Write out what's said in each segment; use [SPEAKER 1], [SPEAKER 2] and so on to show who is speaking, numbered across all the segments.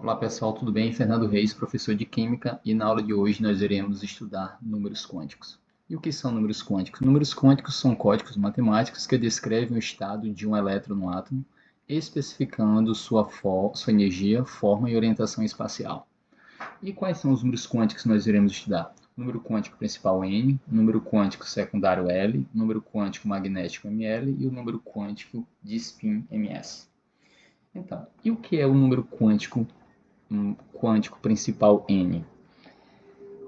[SPEAKER 1] Olá pessoal, tudo bem? Fernando Reis, professor de Química, e na aula de hoje nós iremos estudar números quânticos. E o que são números quânticos? Números quânticos são códigos matemáticos que descrevem o estado de um elétron no átomo, especificando sua energia, forma e orientação espacial. E quais são os números quânticos que nós iremos estudar? O número quântico principal N, o número quântico secundário L, o número quântico magnético Ml e o número quântico de spin Ms. Então, e o que é o número quântico principal N?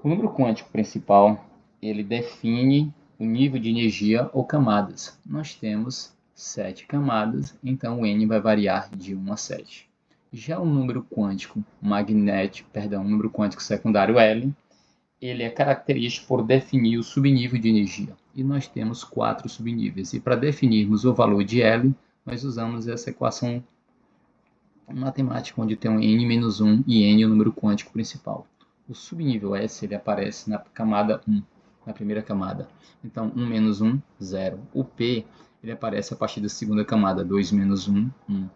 [SPEAKER 1] O número quântico principal, ele define o nível de energia ou camadas. Nós temos 7 camadas, então o N vai variar de 1 a 7. Já o número quântico o número quântico secundário L, ele é característico por definir o subnível de energia. E nós temos 4 subníveis. E para definirmos o valor de L, nós usamos essa equação matemática, onde tem um n-1 e n é o número quântico principal. O subnível S ele aparece na camada 1, na primeira camada. Então, 1 menos 1, 0. O P ele aparece a partir da segunda camada, 2 menos 1, 1.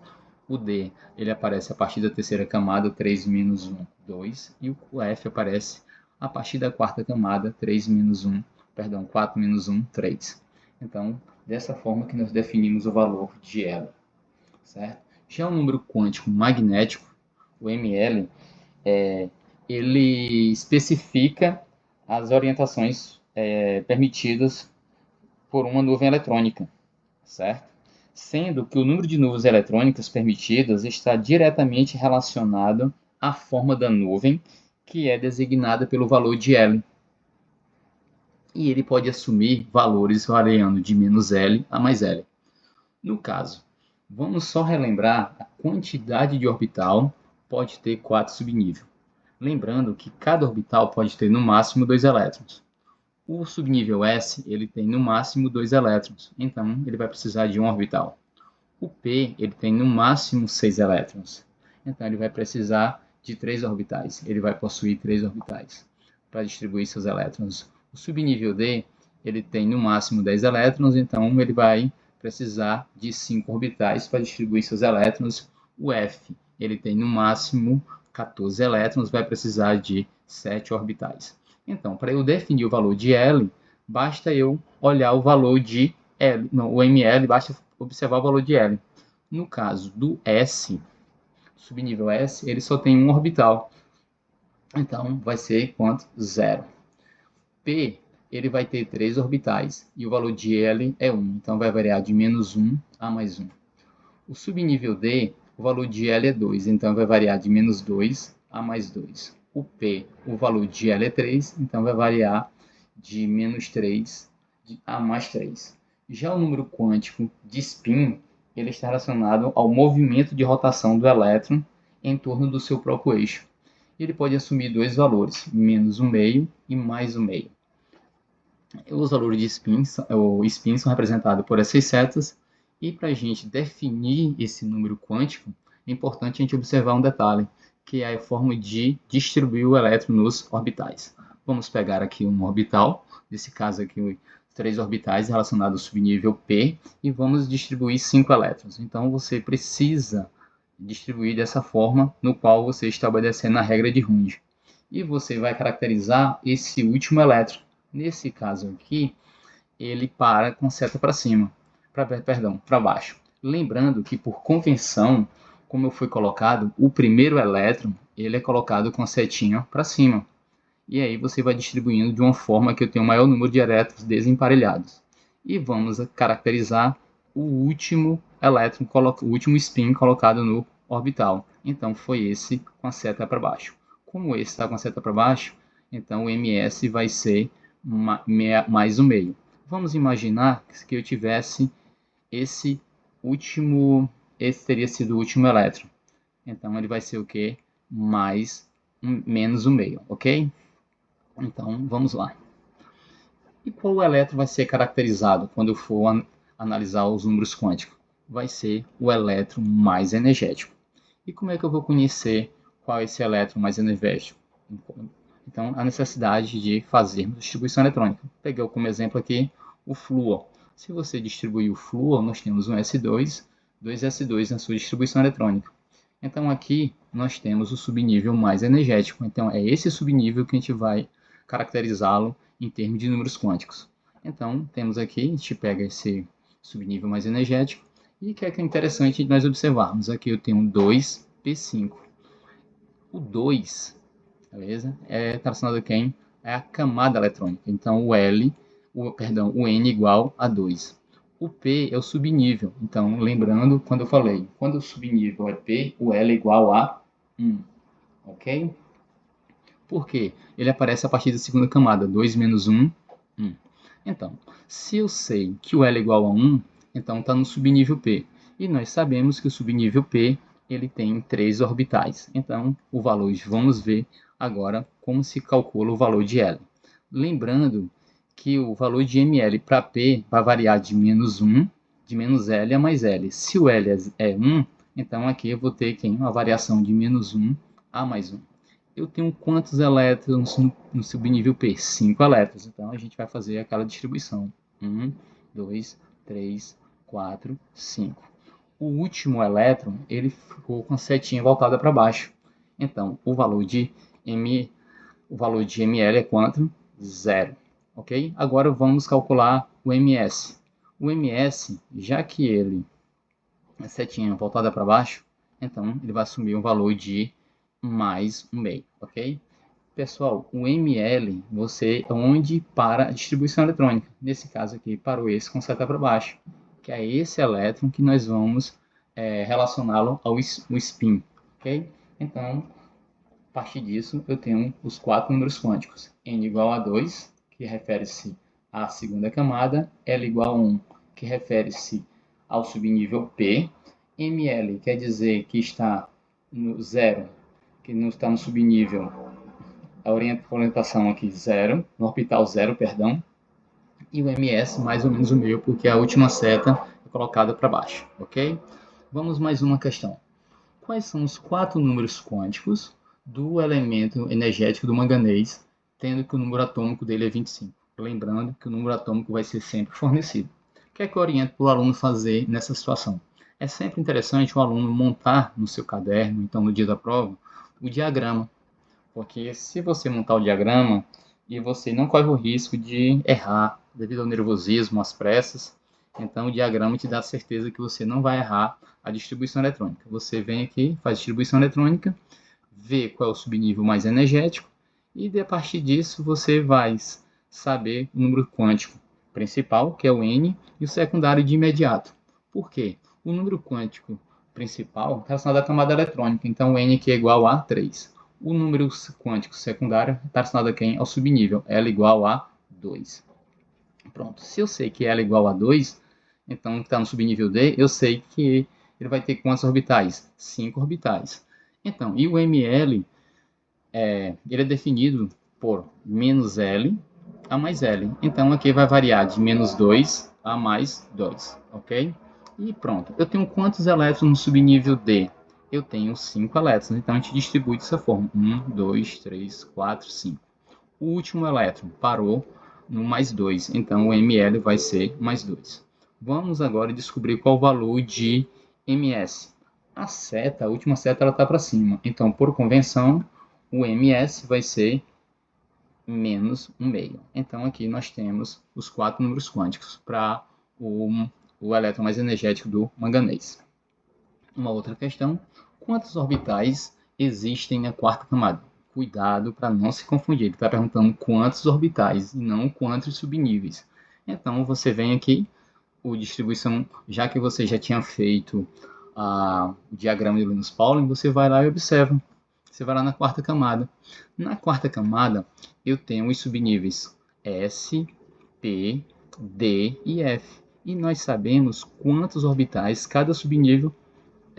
[SPEAKER 1] O D ele aparece a partir da terceira camada, 3 menos 1, 2. E o F aparece a partir da quarta camada, 4 menos 1, 3. Então, dessa forma que nós definimos o valor de L, certo? Já o número quântico magnético, o Ml, ele especifica as orientações permitidas por uma nuvem eletrônica, certo? Sendo que o número de nuvens eletrônicas permitidas está diretamente relacionado à forma da nuvem, que é designada pelo valor de L. E ele pode assumir valores variando de menos L a mais L. No caso, vamos só relembrar a quantidade de orbital pode ter 4 subníveis. Lembrando que cada orbital pode ter no máximo 2 elétrons. O subnível S ele tem no máximo 2 elétrons, então ele vai precisar de um orbital. O P ele tem no máximo 6 elétrons, então ele vai precisar de 3 orbitais. Ele vai possuir 3 orbitais para distribuir seus elétrons. O subnível D ele tem no máximo 10 elétrons, então ele vai precisar de 5 orbitais para distribuir seus elétrons. O F ele tem no máximo 14 elétrons, vai precisar de 7 orbitais. Então, para eu definir o valor de L, basta eu olhar o valor de L, não, o Ml, basta observar o valor de L. No caso do S, subnível S, ele só tem um orbital. Então, vai ser quanto? 0. P, ele vai ter 3 orbitais, e o valor de L é 1, então vai variar de menos 1 a mais 1. O subnível D, o valor de L é 2, então vai variar de menos 2 a mais 2. O P, o valor de L é 3, então vai variar de menos 3 a mais 3. Já o número quântico de spin, ele está relacionado ao movimento de rotação do elétron em torno do seu próprio eixo. Ele pode assumir dois valores, menos 1/2 e mais 1/2. Os valores de spin são representados por essas setas, e para a gente definir esse número quântico, é importante a gente observar um detalhe, que é a forma de distribuir o elétron nos orbitais. Vamos pegar aqui um orbital, nesse caso aqui 3 orbitais relacionados ao subnível P, e vamos distribuir 5 elétrons. Então você precisa distribuir dessa forma, no qual você está obedecendo a regra de Hund. E você vai caracterizar esse último elétron. Nesse caso aqui, ele para com seta para cima, para baixo. Lembrando que, por convenção, como foi colocado, o primeiro elétron ele é colocado com a setinha para cima. E aí você vai distribuindo de uma forma que eu tenho o maior número de elétrons desemparelhados. E vamos caracterizar o último elétron, o último spin colocado no orbital. Então foi esse com a seta para baixo. Como esse está com a seta para baixo, então o ms vai ser mais 1/2. Vamos imaginar que eu tivesse esse teria sido o último elétron. Então ele vai ser o que? Menos 1/2, ok? Então vamos lá. E qual elétron vai ser caracterizado quando eu for analisar os números quânticos? Vai ser o elétron mais energético. E como é que eu vou conhecer qual é esse elétron mais energético? Então, a necessidade de fazermos distribuição eletrônica. Peguei como exemplo aqui o flúor. Se você distribuir o flúor, nós temos um S2, dois S2 na sua distribuição eletrônica. Então aqui nós temos o subnível mais energético. Então é esse subnível que a gente vai caracterizá-lo em termos de números quânticos. Então temos aqui, a gente pega esse subnível mais energético e o que é interessante nós observarmos. Aqui eu tenho 2p5. O 2, beleza? É relacionado a quem? É a camada eletrônica. Então o o N igual a 2. O P é o subnível. Então, lembrando quando eu falei, quando o subnível é P, o L é igual a 1. Ok? Por quê? Ele aparece a partir da segunda camada. 2 menos 1, 1. Então, se eu sei que o L é igual a 1, então está no subnível P. E nós sabemos que o subnível P ele tem 3 orbitais. Então, o valor vamos ver agora como se calcula o valor de L. Lembrando que o valor de ml para P vai variar de menos 1, de menos L a mais L. Se o L é 1, então aqui eu vou ter uma variação de menos 1 a mais 1. Eu tenho quantos elétrons no subnível P? 5 elétrons. Então a gente vai fazer aquela distribuição. 1, 2, 3, 4, 5. O último elétron, ele ficou com a setinha voltada para baixo. Então, o valor de ml é quanto? 0. Ok? Agora vamos calcular o ms. O ms, já que ele a setinha voltada para baixo, então ele vai assumir um valor de mais 1/2, ok? Pessoal, o ml, você onde para a distribuição eletrônica. Nesse caso aqui, parou esse com seta para baixo, que é esse elétron que nós vamos relacioná-lo ao spin, ok? Então, a partir disso, eu tenho os 4 números quânticos. N igual a 2, que refere-se à segunda camada, L igual a 1, que refere-se ao subnível P, ml quer dizer que está no 0, que não está no subnível, a orientação aqui 0, no orbital 0, perdão, e o ms mais ou menos o meio, porque a última seta é colocada para baixo, ok? Vamos mais uma questão. Quais são os 4 números quânticos do elemento energético do manganês, tendo que o número atômico dele é 25? Lembrando que o número atômico vai ser sempre fornecido. O que é que eu oriento para o aluno fazer nessa situação? É sempre interessante o aluno montar no seu caderno, então no dia da prova, o diagrama. Porque se você montar o diagrama e você não corre o risco de errar devido ao nervosismo, às pressas, então o diagrama te dá a certeza que você não vai errar a distribuição eletrônica. Você vem aqui, faz distribuição eletrônica, vê qual é o subnível mais energético e a partir disso você vai saber o número quântico principal, que é o N, e o secundário de imediato. Por quê? O número quântico principal é relacionado à camada eletrônica, então o N aqui é igual a 3. O número quântico secundário está relacionado a quem? Ao subnível, L igual a 2. Pronto, se eu sei que L é igual a 2, então está no subnível D, eu sei que ele vai ter quantos orbitais? 5 orbitais. Então, e o ml, ele é definido por menos L a mais L. Então, aqui vai variar de menos 2 a mais 2, ok? E pronto. Eu tenho quantos elétrons no subnível D? Eu tenho 5 elétrons, então a gente distribui dessa forma. 1, 2, 3, 4, 5. O último elétron parou no mais 2, então o ml vai ser mais 2. Vamos agora descobrir qual o valor de ms. A última seta, ela está para cima, então por convenção, o ms vai ser menos 1/2. Então aqui nós temos os 4 números quânticos para o elétron mais energético do manganês. Uma outra questão, quantos orbitais existem na quarta camada? Cuidado para não se confundir, ele está perguntando quantos orbitais e não quantos subníveis. Então você vem aqui, o distribuição, já que você já tinha feito o diagrama de Linus Pauling, você vai lá e observa. Você vai lá na quarta camada. Na quarta camada, eu tenho os subníveis S, P, D e F. E nós sabemos quantos orbitais cada subnível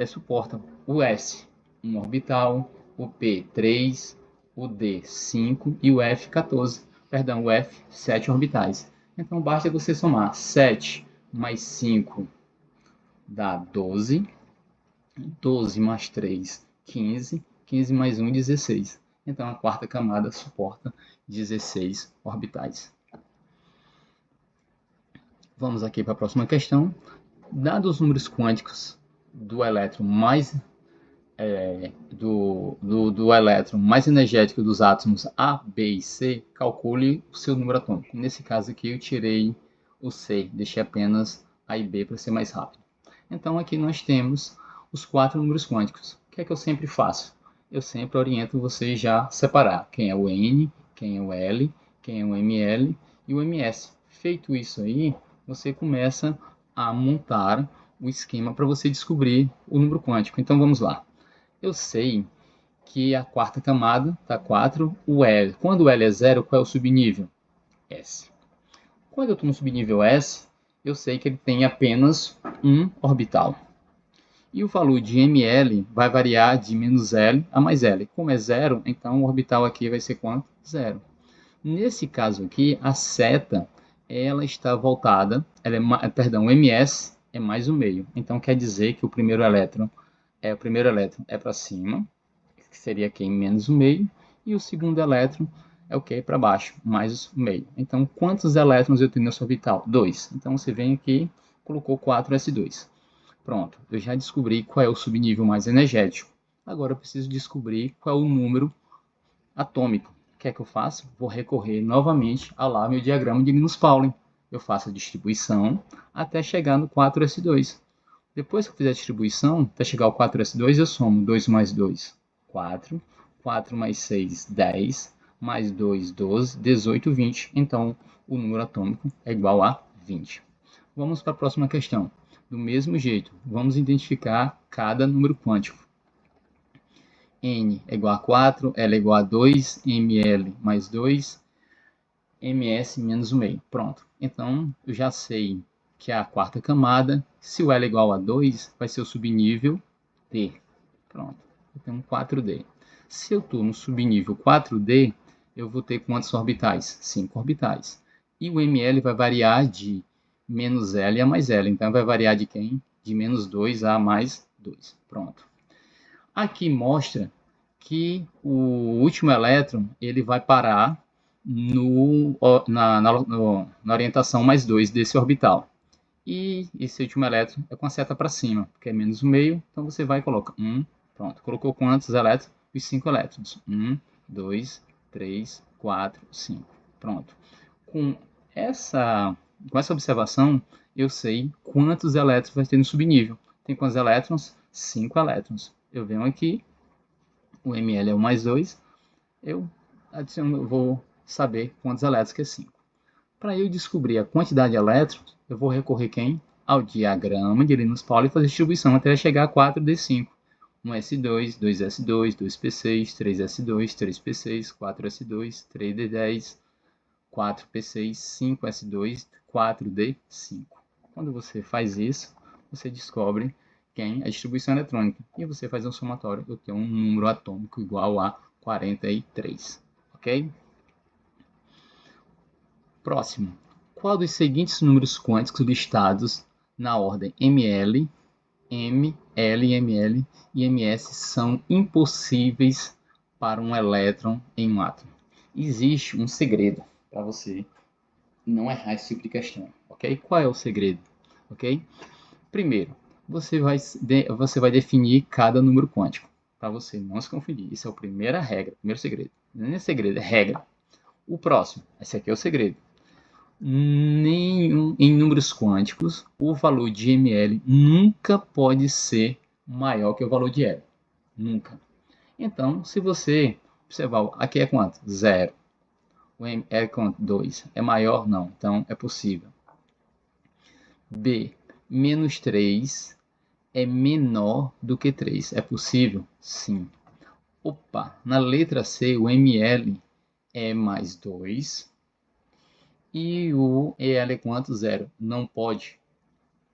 [SPEAKER 1] suportam. O S, 1 orbital, o P, 3, o D, 5 e o F, 14. Perdão, o F, 7 orbitais. Então basta você somar 7 mais 5 dá 12, 12 mais 3, 15, 15 mais 1, 16. Então a quarta camada suporta 16 orbitais. Vamos aqui para a próxima questão. Dados os números quânticos do elétron mais do elétron mais energético dos átomos A, B e C, calcule o seu número atômico. Nesse caso aqui eu tirei o C, deixei apenas A e B para ser mais rápido. Então aqui nós temos os 4 números quânticos. O que é que eu sempre faço? Eu sempre oriento vocês já separar quem é o N, quem é o L, quem é o ML e o MS. Feito isso aí, você começa a montar o esquema para você descobrir o número quântico. Então vamos lá. Eu sei que a quarta camada está 4, o L. Quando o L é 0, qual é o subnível? S. Quando eu estou no subnível S, eu sei que ele tem apenas um orbital. E o valor de ml vai variar de menos L a mais L. Como é 0, então o orbital aqui vai ser quanto? 0. Nesse caso aqui, a seta ela está voltada, o ms é mais o meio. Então quer dizer que o primeiro elétron é para cima, que seria aqui em menos o meio, e o segundo elétron é o que? Para baixo, mais o meio. Então, quantos elétrons eu tenho nessa orbital? 2. Então, você vem aqui, colocou 4s2. Pronto, eu já descobri qual é o subnível mais energético. Agora eu preciso descobrir qual é o número atômico. O que é que eu faço? Vou recorrer novamente ao lá meu diagrama de Linus-Pauling. Eu faço a distribuição até chegar no 4s2. Depois que eu fizer a distribuição, até chegar ao 4s2, eu somo 2 mais 2, 4. 4 mais 6, 10. Mais 2, 12. 18, 20. Então, o número atômico é igual a 20. Vamos para a próxima questão. Do mesmo jeito, vamos identificar cada número quântico. N é igual a 4, L é igual a 2, ML mais 2, MS menos o meio. Pronto. Então, eu já sei que é a quarta camada. Se o L é igual a 2, vai ser o subnível D. Pronto. Eu tenho um 4D. Se eu estou no subnível 4D, eu vou ter quantos orbitais? 5 orbitais. E o ML vai variar de menos L a mais L. Então, vai variar de quem? De menos 2 a mais 2. Pronto. Aqui mostra que o último elétron ele vai parar na orientação mais 2 desse orbital. E esse último elétron é com a seta para cima, porque é menos o meio, então você vai e coloca 1, pronto. Colocou quantos elétrons? Os 5 elétrons. 1, 2, 3, 4, 5. Pronto. Com essa observação, eu sei quantos elétrons vai ter no subnível. Tem quantos elétrons? 5 elétrons. Eu venho aqui, o ml é o mais 2, eu vou saber quantos elétrons que é 5. Para eu descobrir a quantidade de elétrons, eu vou recorrer quem? Ao diagrama de Linus-Pauling e fazer distribuição até chegar a 4d5. 1s2, 2s2, 2p6, 3s2, 3p6, 4s2, 3d10, 4p6, 5s2, 4d5. Quando você faz isso, você descobre quem? A distribuição eletrônica. E você faz um somatório, eu tenho um número atômico igual a 43. Ok? Próximo. Qual dos seguintes números quânticos listados na ordem ml, m, l, ml e ms são impossíveis para um elétron em um átomo? Existe um segredo para você não errar esse tipo de questão, ok? Qual é o segredo? Ok? Primeiro, você vai definir cada número quântico, para você não se confundir. Isso é a primeira regra, primeiro segredo. Não é segredo, é regra. O próximo, esse aqui é o segredo. Em números quânticos, o valor de ml nunca pode ser maior que o valor de L. Nunca. Então, se você observar, aqui é quanto? 0. O M é quanto? 2. É maior? Não. Então, é possível. B. Menos 3 é menor do que 3. É possível? Sim. Opa, na letra C, o ml é mais 2. E o EL é quanto? 0. Não pode,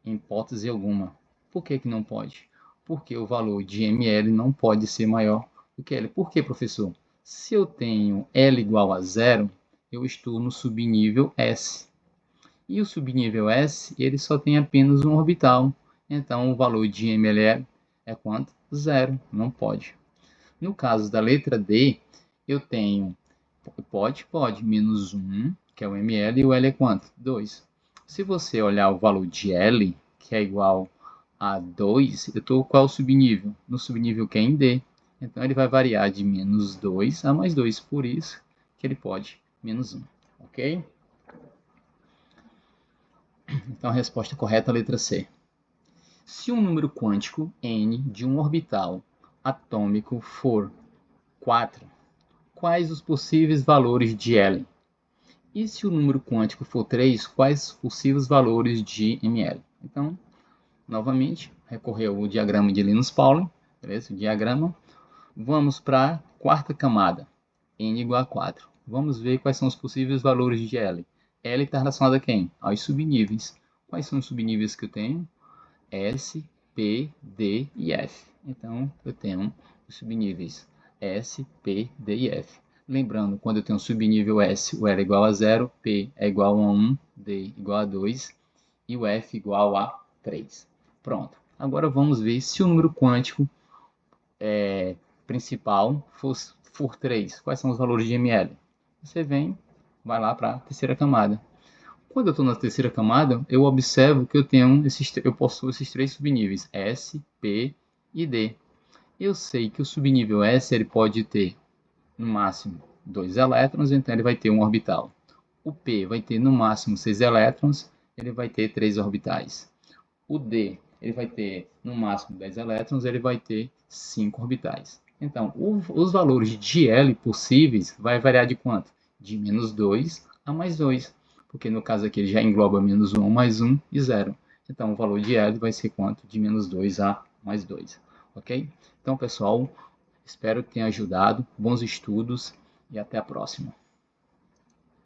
[SPEAKER 1] em hipótese alguma. Por que não pode? Porque o valor de ml não pode ser maior do que L. Por que, professor? Se eu tenho L igual a 0, eu estou no subnível S. E o subnível S, ele só tem apenas um orbital. Então, o valor de ml é quanto? 0. Não pode. No caso da letra D, eu tenho, pode, menos 1, que é o ml, e o L é quanto? 2. Se você olhar o valor de L, que é igual A2, eu estou qual subnível? No subnível que é em D. Então, ele vai variar de menos 2 a mais 2, por isso que ele pode menos 1, ok? Então, a resposta correta é a letra C. Se um número quântico n de um orbital atômico for 4, quais os possíveis valores de L? E se o número quântico for 3, quais os possíveis valores de ml? Então, novamente, recorrer ao diagrama de Linus Pauling, beleza? O diagrama. Vamos para a quarta camada, n igual a 4. Vamos ver quais são os possíveis valores de L. L está relacionado a quem? Aos subníveis. Quais são os subníveis que eu tenho? S, P, D e F. Então, eu tenho os subníveis S, P, D e F. Lembrando, quando eu tenho subnível S, o L é igual a 0, P é igual a 1, D igual a 2 e o F igual a 3. Pronto. Agora vamos ver se o número quântico principal for 3. Quais são os valores de ml? Você vai lá para a terceira camada. Quando eu estou na terceira camada, eu observo que eu possuo esses 3 subníveis, S, P e D. Eu sei que o subnível S ele pode ter, no máximo, 2 elétrons, então ele vai ter um orbital. O P vai ter, no máximo, 6 elétrons, ele vai ter 3 orbitais. O D ele vai ter, no máximo, 10 elétrons, ele vai ter 5 orbitais. Então, os valores de L possíveis vai variar de quanto? De menos 2 a mais 2. Porque no caso aqui ele já engloba menos 1, mais 1 e 0. Então, o valor de L vai ser quanto? De menos 2 a mais 2. Ok? Então, pessoal, espero que tenha ajudado. Bons estudos e até a próxima.